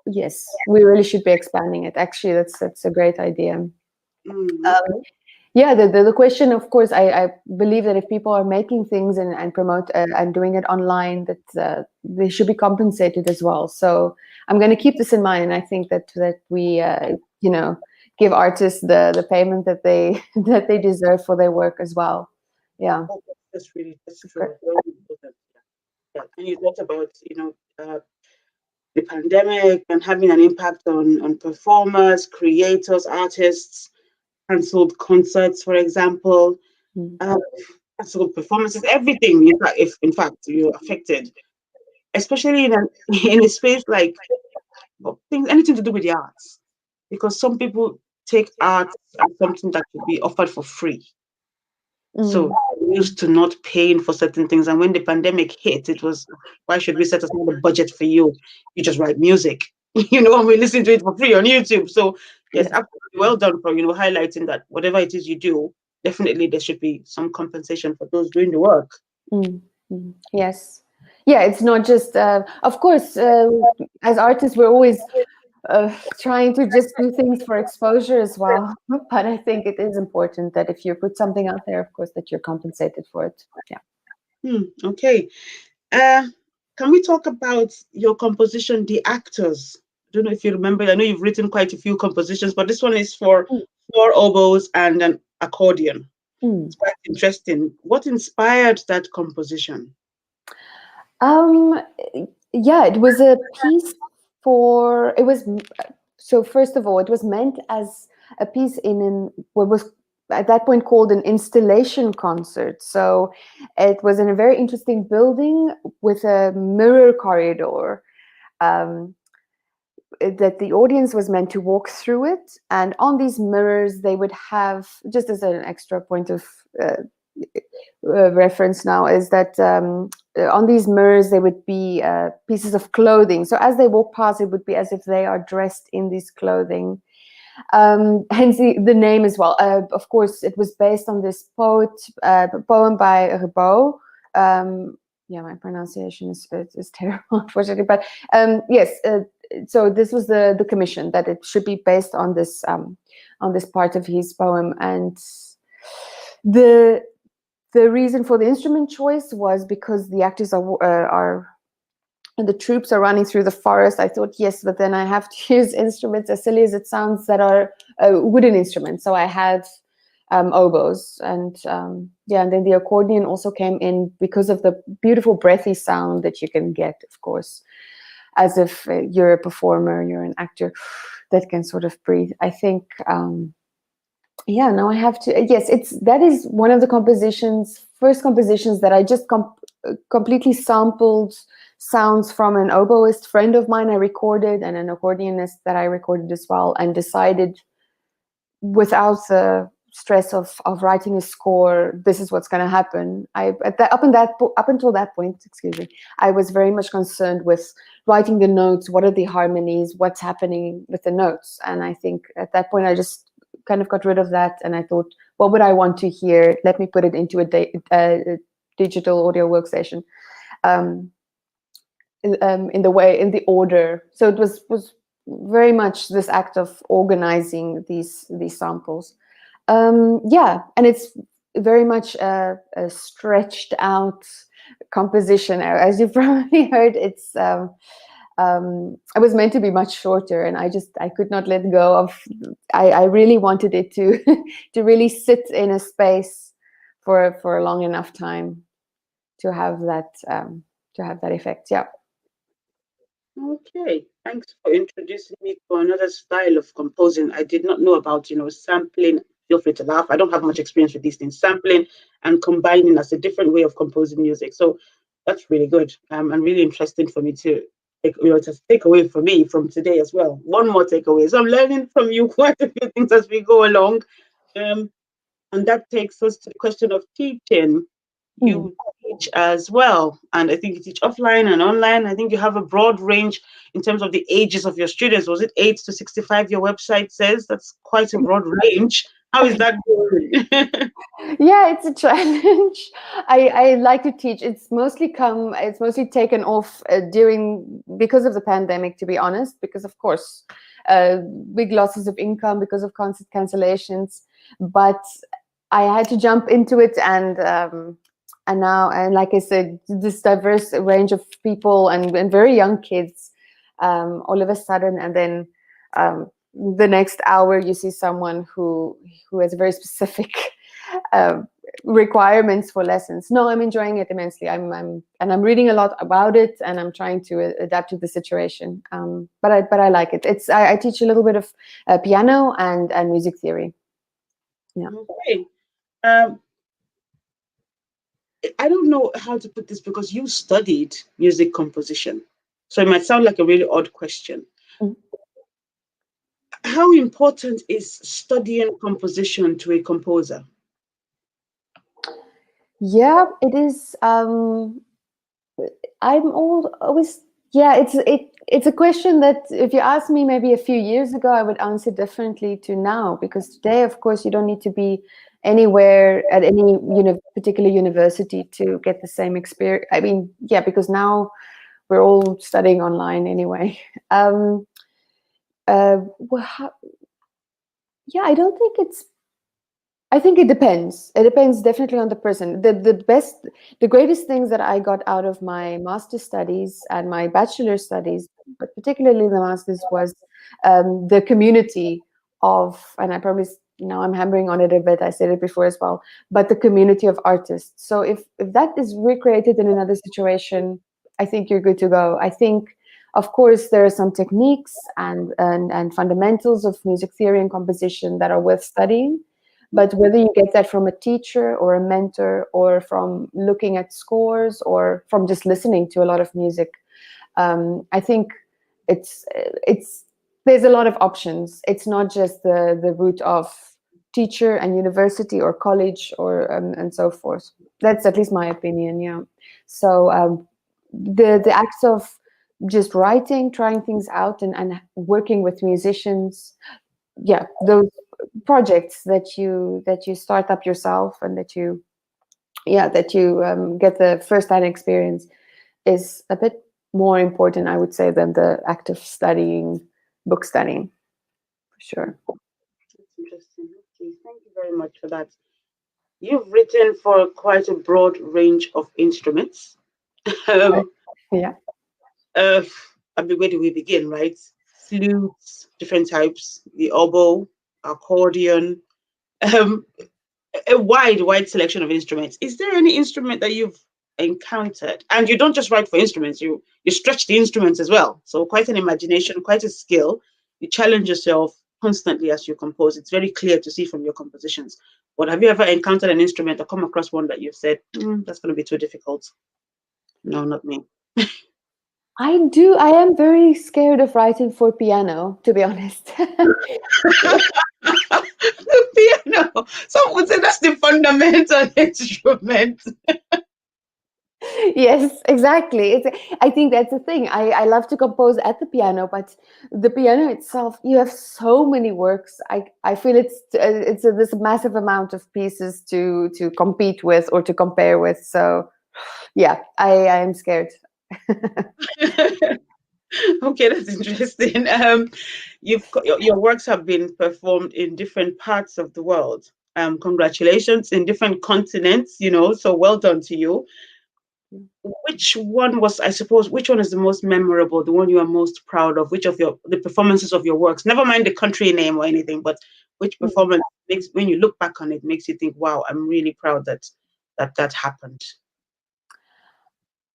yes, we really should be expanding it. Actually, that's a great idea. Okay. Yeah, the question, of course, I believe that if people are making things and promote and doing it online, that they should be compensated as well. So I'm going to keep this in mind, and I think that we you know, give artists the payment that they that they deserve for their work as well. Yeah. Oh, that's Okay. true. Very important. Yeah. And you talked about, the pandemic and having an impact on performers, creators, artists, cancelled concerts, for example, Mm. uh, cancelled performances, everything. In fact, you're affected, especially in a space like, well, things, anything to do with the arts, because some people take art as something that should be offered for free. So Mm. we're used to not paying for certain things. And when the pandemic hit, it was, why should we set aside a budget for you? You just write music, and we listen to it for free on YouTube. So yes, Yeah. absolutely well done for, highlighting that whatever it is you do, definitely there should be some compensation for those doing the work. Mm. Mm. Yes. Yeah, it's not just, of course, as artists, we're always trying to just do things for exposure as well. But I think it is important that if you put something out there, of course, that you're compensated for it. Yeah. Okay. Uh, can we talk about your composition, The Actors? I don't know if you remember. I know you've written quite a few compositions, but this one is for Mm. four oboes and an accordion. Mm. It's quite interesting. What inspired that composition? Um, yeah, it was a piece for, it was, so first of all, it was meant as a piece in what was at that point called an installation concert. So it was in a very interesting building with a mirror corridor. Um, that the audience was meant to walk through it, and on these mirrors they would have, just as an extra point of reference now, is that on these mirrors there would be pieces of clothing, so as they walk past it would be as if they are dressed in this clothing, hence the name as well. Of course, it was based on this poem by Rimbaud, Yeah, my pronunciation is terrible, unfortunately. But yes, so this was the commission, that it should be based on this part of his poem. And the the reason for the instrument choice was because the actors are and the troops are running through the forest. I thought, yes, but then I have to use instruments, as silly as it sounds, that are wooden instruments. So I had oboes, and yeah, and then the accordion also came in because of the beautiful breathy sound that you can get, of course, as if you're a performer, you're an actor that can sort of breathe. I think, yeah, now I have to. Yes, that is one of the first compositions that I just completely sampled sounds from an oboist friend of mine I recorded, and an accordionist that I recorded as well, and decided, without the stress of writing a score, this is what's going to happen. Up until that point, excuse me, I was very much concerned with writing the notes. What are the harmonies? What's happening with the notes? And I think at that point I just kind of got rid of that, and I thought, what would I want to hear? Let me put it into a digital audio workstation. In the order. So it was very much this act of organizing these samples. Yeah, and it's very much a stretched out composition. As you probably heard, it was meant to be much shorter, and I could not let go of. I really wanted it to to really sit in a space for a long enough time to have that effect. Yeah. Okay, thanks for introducing me to another style of composing. I did not know about, sampling. Feel free to laugh. I don't have much experience with these things. Sampling and combining as a different way of composing music. So that's really good, and really interesting for me to take away for me from today as well. One more takeaway. So I'm learning from you quite a few things as we go along. Um, and that takes us to the question of teaching. Mm. You teach as well, and I think you teach offline and online. I think you have a broad range in terms of the ages of your students. Was it 8 to 65? Your website says that's quite a broad range. How is that going? Yeah, it's a challenge. I like to teach. It's mostly taken off during because of the pandemic, to be honest, because of course uh, big losses of income because of concert cancellations. But I had to jump into it, and now, and like I said, this diverse range of people, and very young kids, all of a sudden. And then the next hour you see someone who has very specific uh, requirements for lessons. No, I'm enjoying it immensely. I'm reading a lot about it, and I'm trying to adapt to the situation. But I like it. I teach a little bit of piano and music theory. Yeah. Okay. Um, I don't know how to put this because you studied music composition. So it might sound like a really odd question. Mm. How important is studying composition to a composer? Yeah, it is. Always, yeah, it's a question that if you asked me maybe a few years ago, I would answer differently to now, because today, of course, you don't need to be anywhere at any particular university to get the same experience. I mean, yeah, because now we're all studying online anyway. um well, yeah, I think it depends. It depends definitely on the person. The greatest things that I got out of my master's studies and my bachelor studies, but particularly the master's, was the community of, and I probably, I'm hammering on it a bit. I said it before as well, but the community of artists. So if that is recreated in another situation, I think you're good to go. I think, of course, there are some techniques and fundamentals of music theory and composition that are worth studying, but whether you get that from a teacher or a mentor, or from looking at scores, or from just listening to a lot of music, I think it's there's a lot of options. It's not just the route of teacher and university or college or and so forth. That's at least my opinion. Yeah. So the acts of just writing, trying things out, and working with musicians, yeah, those projects that you start up yourself, and that you yeah, that you get the first-hand experience is a bit more important, I would say, than the act of studying, book studying, for sure. That's interesting. Okay, thank you very much for that. You've written for quite a broad range of instruments. Right. Um, Yeah. uh, I mean, where do we begin, right? Flutes, different types, the oboe, accordion, um, a wide selection of instruments. Is there any instrument that you've encountered? And you don't just write for instruments, you stretch the instruments as well. So quite an imagination, quite a skill. You challenge yourself constantly as you compose. It's very clear to see from your compositions. But have you ever encountered an instrument or come across one that you've said, that's going to be too difficult? No, not me. I do. I am very scared of writing for piano, to be honest. The piano. Some would say that's the fundamental instrument. Yes, exactly. I think that's the thing. I love to compose at the piano, but the piano itself, you have so many works. I feel this massive amount of pieces to compete with or to compare with. So yeah, I am scared. Okay, that's interesting. Your works have been performed in different parts of the world. Congratulations in different continents. So well done to you. Which one was, I suppose, which one is the most memorable? The one you are most proud of? Which of the performances of your works? Never mind the country name or anything, but which performance makes, when you look back on it, makes you think, "Wow, I'm really proud that happened."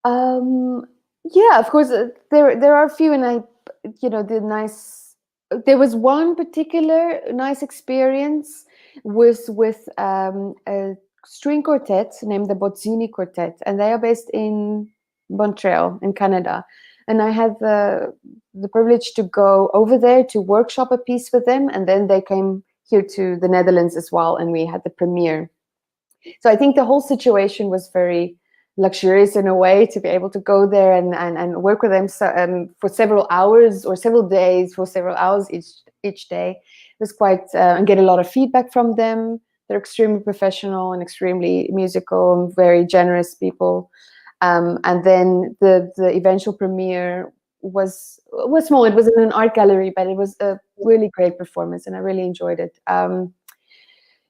Um, yeah, of course, there are a few, and the nice. There was one particular nice experience with a string quartet named the Bozzini Quartet, and they are based in Montreal, in Canada. And I had the privilege to go over there to workshop a piece with them, and then they came here to the Netherlands as well, and we had the premiere. So I think the whole situation was very luxurious in a way to be able to go there and work with them for several hours or several days for several hours each day. It was quite and get a lot of feedback from them. They're extremely professional and extremely musical and very generous people. And then the eventual premiere was small. It was in an art gallery, but it was a really great performance, and I really enjoyed it.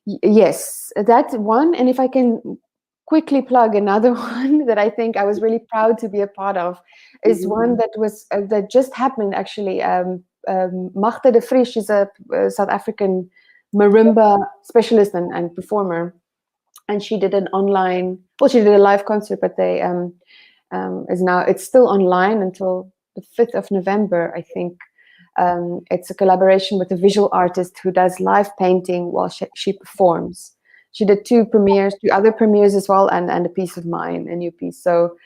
Yes, that one. And if I can quickly plug another one that I think I was really proud to be a part of, is Mhm. one that just happened actually. Magda de Vries is a South African marimba specialist and performer, and she did an online. Well, she did a live concert, but it's still online until the 5th of November, I think. It's a collaboration with a visual artist who does live painting while she performs. She did two other premieres as well, and a piece of mine, a new piece. So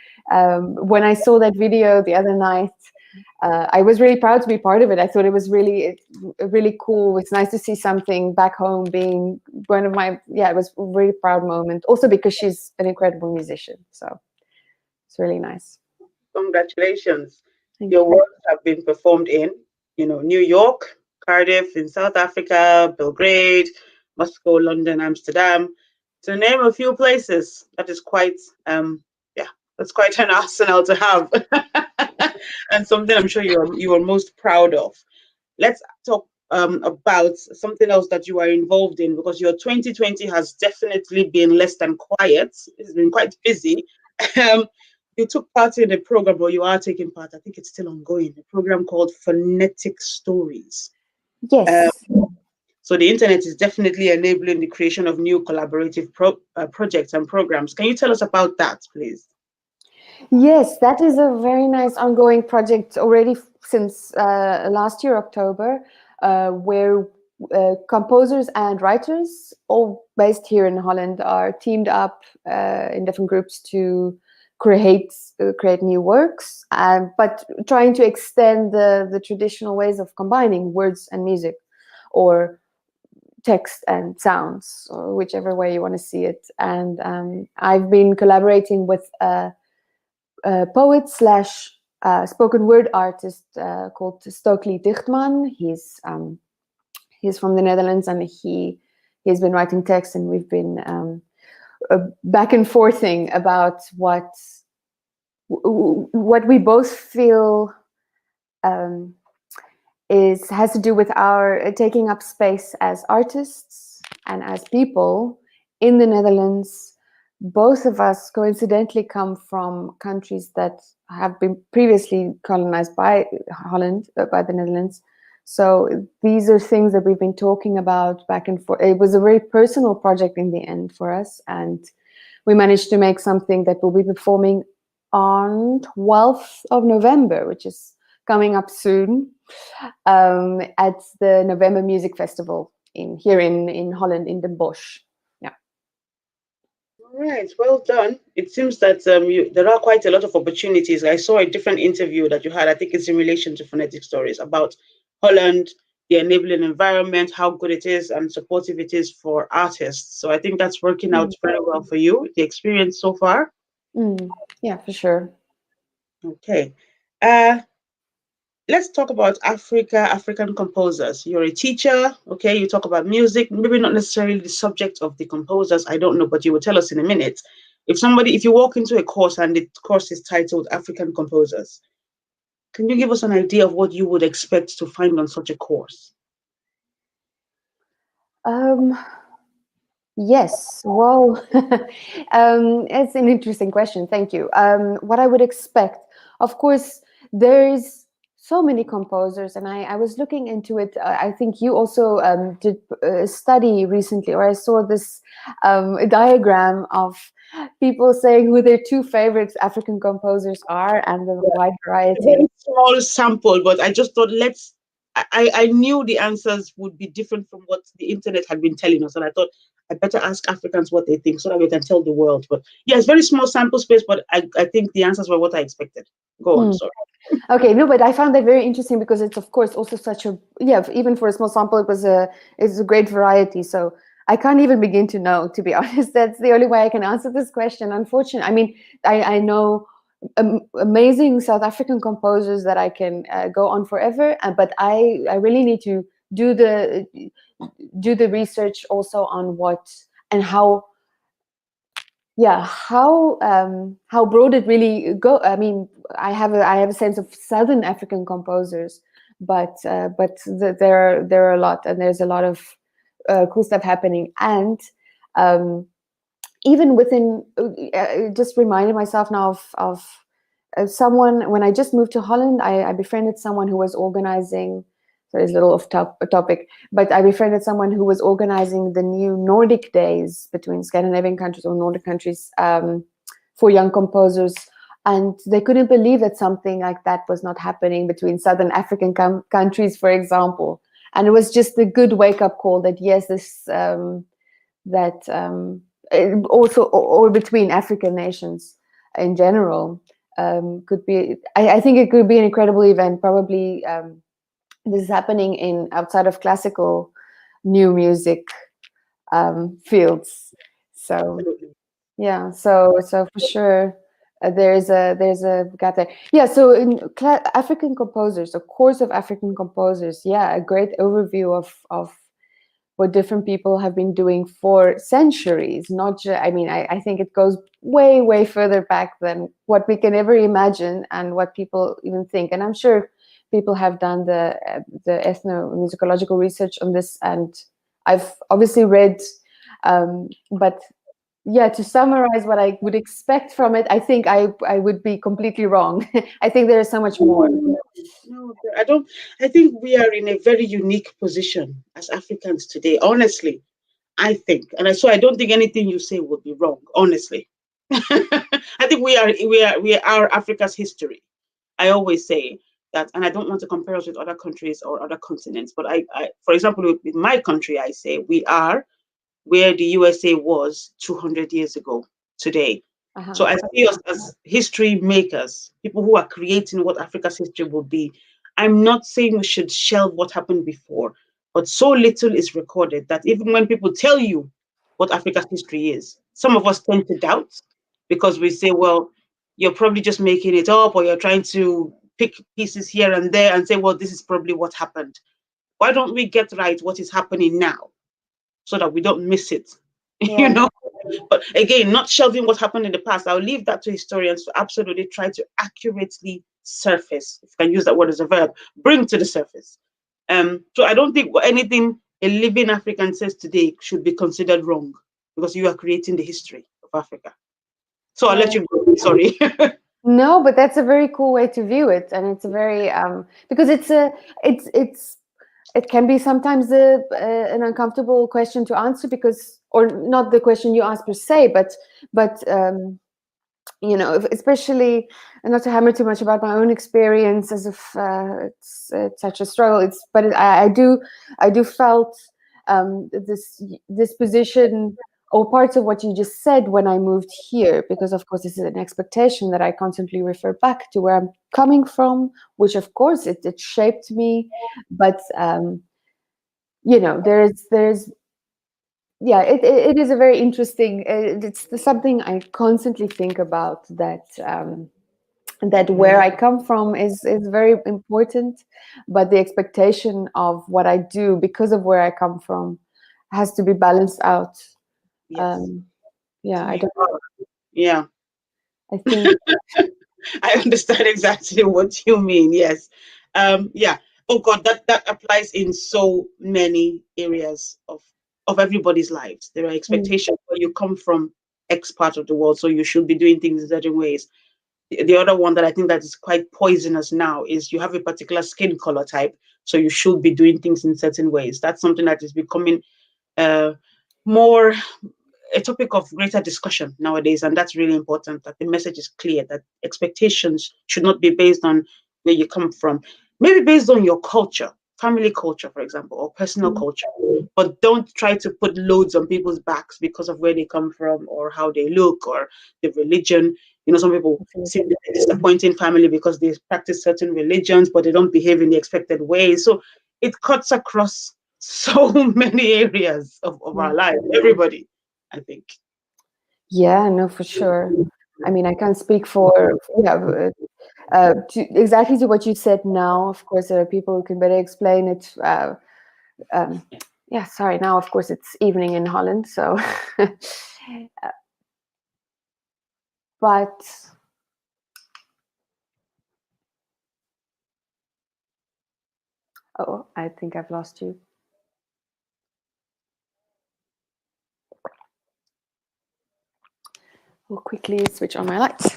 when I saw that video the other night, I was really proud to be part of it. I thought it was really cool. It's nice to see something back home being one of my, yeah, it was a really proud moment. Also because she's an incredible musician. So it's really nice. Congratulations. Thank Your you. works have been performed in, New York, Cardiff in South Africa, Belgrade, Moscow, London, Amsterdam, to name a few places. That is quite, yeah, that's quite an arsenal to have, and something I'm sure you are most proud of. Let's talk about something else that you are involved in, because your 2020 has definitely been less than quiet. It's been quite busy. Um, you took part in a program, or you are taking part, I think it's still ongoing, a program called Phonetic Stories. Um, Yes. so the internet is definitely enabling the creation of new collaborative projects and programs. Can you tell us about that, please? Yes, that is a very nice ongoing project already since last year, October, where composers and writers, all based here in Holland, are teamed up in different groups to create new works, but trying to extend the traditional ways of combining words and music, or text and sounds, or whichever way you want to see it. And I've been collaborating with poet slash spoken word artist called Stokely Dichtman. He's from the Netherlands, and he's been writing text, and we've been back and forthing about what we both feel um, is has to do with our taking up space as artists and as people in the Netherlands. Both of us coincidentally come from countries that have been previously colonized by Holland, by the Netherlands. So these are things that we've been talking about back and forth. It was a very personal project in the end for us, and we managed to make something that will be performing on 12th of November, which is coming up soon, at the November Music Festival in Holland, in Den Bosch. Yeah. All right, well done. It seems that there are quite a lot of opportunities. I saw a different interview that you had. I think it's in relation to phonetic stories about Holland, the enabling environment, how good it is, and supportive it is for artists. So I think that's working out Mm. very well for you. The experience so far. Mm. Yeah, for sure. Okay. Uh, let's talk about African composers. You're a teacher, okay? You talk about music, maybe not necessarily the subject of the composers, I don't know, but you will tell us in a minute. If you walk into a course and the course is titled African Composers, can you give us an idea of what you would expect to find on such a course? Um, yes. Well, it's an interesting question. Thank you. What I would expect, of course, there's so many composers, and I was looking into it. I think you also did a study recently, or I saw this a diagram of people saying who their two favorite African composers are, and the wide A variety. very small sample, but I just thought I knew the answers would be different from what the internet had been telling us. And I thought I better ask Africans what they think so that we can tell the world. But yeah, it's very small sample space, but I think the answers were what I expected. Go on, Hmm. sorry. Okay, no, but I found that very interesting because it's of course also such a, yeah, even for a small sample, it's a great variety. So I can't even begin to know, to be honest. That's the only way I can answer this question. Unfortunately, I mean, I know amazing South African composers that I can go on forever, but I really need to do the do the research also on what and how, yeah, how broad it really go. I mean, I have a sense of Southern African composers, but there are a lot, and there's a lot of cool stuff happening. And um, even within, just reminded myself now of someone when I just moved to Holland. I befriended someone who was organizing. So it's a little off topic, but I befriended someone who was organizing the new Nordic days between Scandinavian countries or Nordic countries, for young composers. And they couldn't believe that something like that was not happening between Southern African countries, for example. And it was just a good wake up call that yes, this that also or between African nations in general, could be. I think it could be an incredible event. Probably this is happening in outside of classical new music fields. So Absolutely. yeah, so for sure. There's a gap there. Yeah, so in African composers, a course of African composers, yeah, a great overview of what different people have been doing for centuries. Not just, I mean, I think it goes way, way further back than what we can ever imagine and what people even think. And I'm sure people have done the ethnomusicological research on this, and I've obviously read, but yeah, to summarize what I would expect from it, I think I would be completely wrong. I think there is so much more. No, no, I don't. I think we are in a very unique position as Africans today. Honestly, I think, I don't think anything you say would be wrong. Honestly, I think we are Africa's history. I always say that, and I don't want to compare us with other countries or other continents, but for example, with my country, I say we are where the USA was 200 years ago today. So Uh-huh. I see us as history makers, people who are creating what Africa's history will be. I'm not saying we should shelve what happened before, but so little is recorded that even when people tell you what Africa's history is, some of us tend to doubt because we say, well, you're probably just making it up or you're trying to pick pieces here and there and say, well, this is probably what happened. Why don't we get right what is happening now so that we don't miss it? you Yeah. know. But again, not shelving what happened in the past. I'll leave that to historians to absolutely try to accurately surface, if I can use that word as a verb, bring to the surface. So I don't think anything a living African says today should be considered wrong because you are creating the history of Africa. So I'll let Yeah. you go. Sorry. No, but that's a very cool way to view it, and it's a very because it's it can be sometimes an uncomfortable question to answer because, or not the question you ask per se, but you know, especially, and not to hammer too much about my own experience as if it's such a struggle. I do felt this position or parts of what you just said when I moved here, because of course this is an expectation that I constantly refer back to where I'm coming from, which of course it shaped me, but you know, there's yeah, it is a very interesting. It's something I constantly think about, that where I come from is very important, but the expectation of what I do because of where I come from has to be balanced out. Yes. Um, yeah, So I you don't. are. Yeah. I think I understand exactly what you mean. Yes. Yeah. Oh God, that applies in so many areas of everybody's lives. There are mm, expectations where you come from X part of the world, so you should be doing things in certain ways. The other one that I think that is quite poisonous now is you have a particular skin color type, so you should be doing things in certain ways. That's something that is becoming uh, more a topic of greater discussion nowadays, and that's really important. That the message is clear that expectations should not be based on where you come from, maybe based on your culture, family culture, for example, or personal mm, culture. But don't try to put loads on people's backs because of where they come from or how they look or the religion. You know, some people seem absolutely. to be disappointing family because they practice certain religions, but they don't behave in the expected way. So it cuts across so many areas of our Mm. life, everybody. I think. Yeah, no, for sure. I mean, I can't speak for yeah, exactly to what you said now. Of course, there are people who can better explain it. Um, yeah, sorry. Now, of course, it's evening in Holland, so. But oh, I think I've lost you. We'll quickly switch on my lights.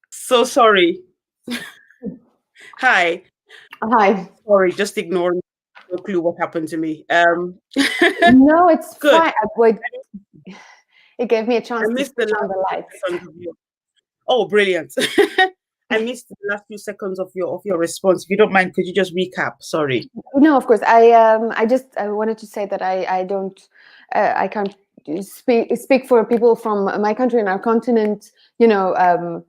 So sorry. Hi. Hi. Sorry, just ignore me. No clue what happened to me. No, it's Good. fine. Wait, it gave me a I chance to missed the switch on last the few lights. seconds of your. Oh, brilliant. I missed the last few seconds of your response. If you don't mind, could you just recap? Sorry. No, of course. I just I wanted to say that I don't I can't speak for people from my country and our continent. You know,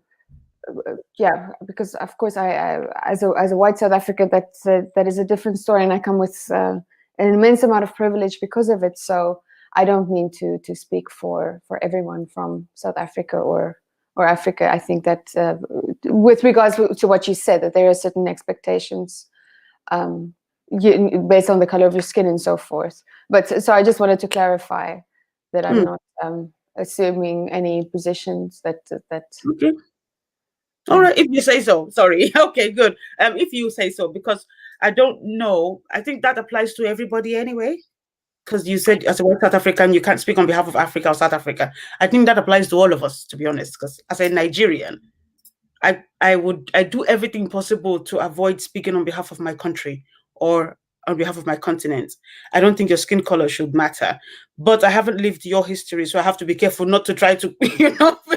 yeah, because of course as a white South African, that is a different story, and I come with an immense amount of privilege because of it. So I don't mean to speak for everyone from South Africa or Africa. I think that with regards to what you said, that there are certain expectations um, based on the color of your skin and so forth. But so I just wanted to clarify that I'm Hmm. not assuming any positions that Okay. All yeah. right. If you say so. Sorry. Okay. Good. If you say so, because I don't know. I think that applies to everybody anyway. Because you said as a white South African, you can't speak on behalf of Africa or South Africa. I think that applies to all of us, to be honest. Because as a Nigerian, I do everything possible to avoid speaking on behalf of my country or on behalf of my continent. I don't think your skin color should matter, but I haven't lived your history, so I have to be careful not to try to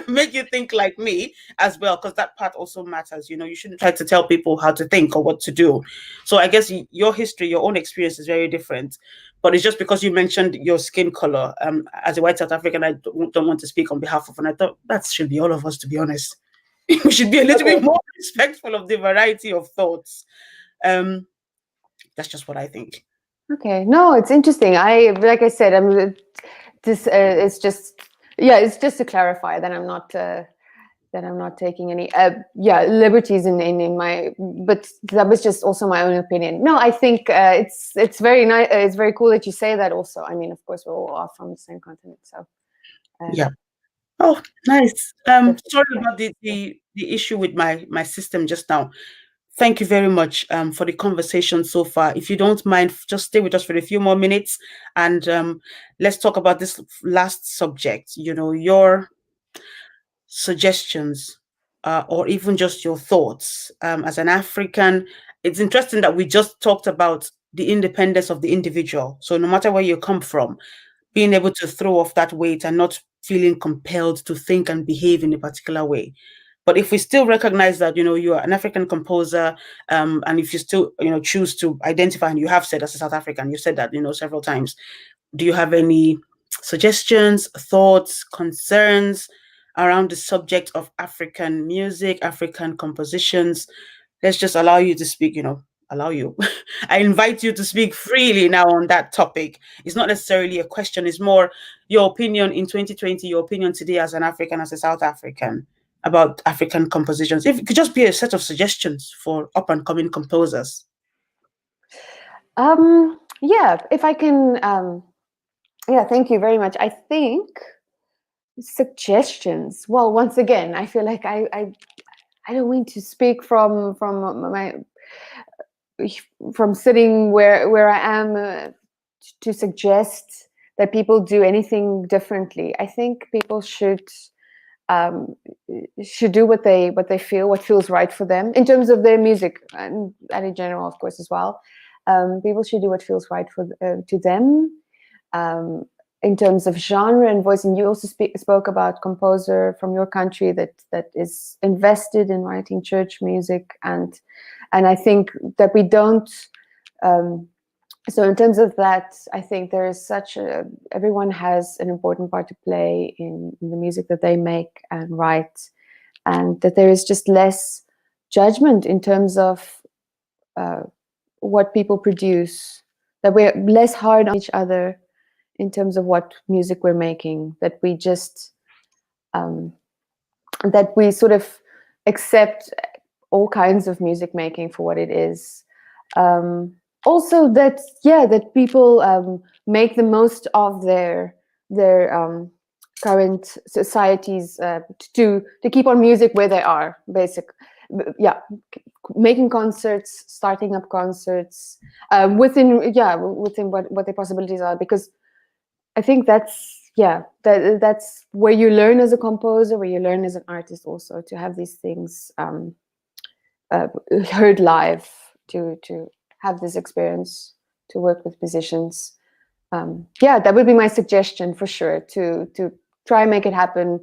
make you think like me as well, because that part also matters. You shouldn't try to tell people how to think or what to do. So I guess your history, your own experience is very different. But it's just because you mentioned your skin color. As a white South African, I don't want to speak on behalf of, and I thought that should be all of us, to be honest. We should be a little bit Okay. more respectful of the variety of thoughts. Um, that's just what I think. Okay. No, it's interesting. I like I said, this it's just, yeah, it's just to clarify that I'm not taking any liberties in my, but that was just also my own opinion. No, I think it's very nice, it's very cool that you say that also. I mean, of course we all are from the same continent, so Yeah. Oh, nice. that's Sorry yeah. about the issue with my system just now. Thank you very much for the conversation so far. If you don't mind, just stay with us for a few more minutes, and let's talk about this last subject. You know, your suggestions, or even just your thoughts. As an African, it's interesting that we just talked about the independence of the individual. So no matter where you come from, being able to throw off that weight and not feeling compelled to think and behave in a particular way. But if we still recognize that, you know, you are an African composer, and if you still, you know, choose to identify, and you have said as a South African, you said that, you know, several times. Do you have any suggestions, thoughts, concerns around the subject of African music, African compositions? Let's just allow you to speak, you know, allow you. I invite you to speak freely now on that topic. It's not necessarily a question, it's more your opinion in 2020, your opinion today as an African, as a South African, about African compositions. If it could just be a set of suggestions for up and coming composers. Yeah, if I can, yeah, thank you very much. I think suggestions. Well, once again, I feel like I don't mean to speak my from sitting where I am to suggest that people do anything differently. I think people um, should do what they feel, what feels right for them in terms of their music, and in general, of course, as well. People should do what feels right for to them. Um, in terms of genre and voice, and you also spoke about composer from your country that is invested in writing church music, and I think that we don't. Um, so in terms of that, I think there is everyone has an important part to play in the music that they make and write, and that there is just less judgment in terms of uh, what people produce, that we're less hard on each other in terms of what music we're making, that we just um, that we sort of accept all kinds of music making for what it is. Also, that that people make the most of their current societies to keep on music where they are. Yeah, making concerts, starting up concerts within what their possibilities are, because I think that's where you learn as a composer, where you learn as an artist, also to have these things heard live, to have this experience, to work with musicians. That would be my suggestion for sure. To try and make it happen,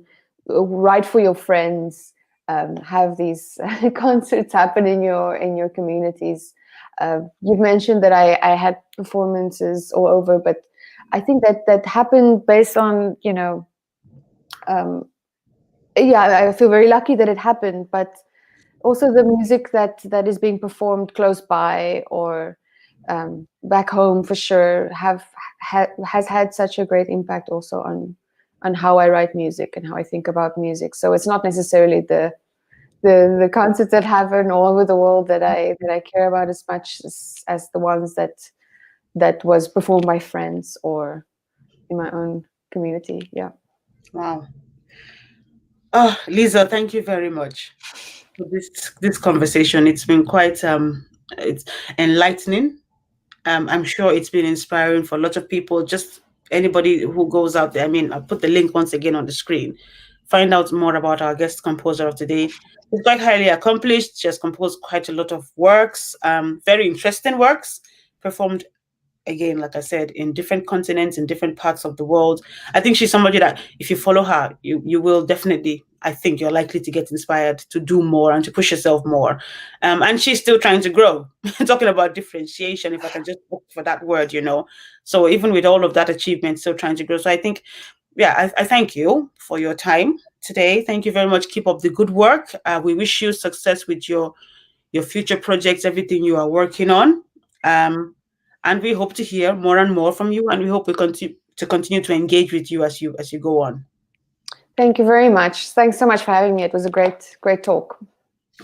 write for your friends, have these concerts happen in your communities. You've mentioned that I had performances all over, but I think that happened based on I feel very lucky that it happened, but also the music that is being performed close by or back home for sure has had such a great impact also on how I write music and how I think about music. So it's not necessarily the concerts that happen all over the world that I care about as much as the ones that was performed by friends or in my own community. Yeah. Wow. Oh, Lisa, thank you very much for this conversation. It's been quite it's enlightening. I'm sure it's been inspiring for a lot of people. Just anybody who goes out there. I mean, I'll put the link once again on the screen. Find out more about our guest composer of today. She's quite highly accomplished. She has composed quite a lot of works, very interesting works, performed again, like I said, in different continents, in different parts of the world. I think she's somebody that if you follow her, you will definitely, I think you're likely to get inspired to do more and to push yourself more. And she's still trying to grow. Talking about differentiation, if I can just look for that word, you know. So even with all of that achievement, still trying to grow. So I think, yeah, I thank you for your time today. Thank you very much. Keep up the good work. We wish you success with your future projects, everything you are working on. Um, and we hope to hear more and more from you. And we hope we to continue to engage with you as you go on. Thank you very much. Thanks so much for having me. It was a great talk.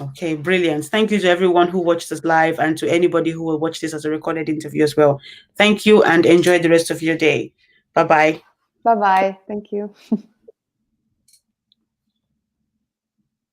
Okay, brilliant. Thank you to everyone who watched us live and to anybody who will watch this as a recorded interview as well. Thank you and enjoy the rest of your day. Bye bye. Bye bye. Thank you.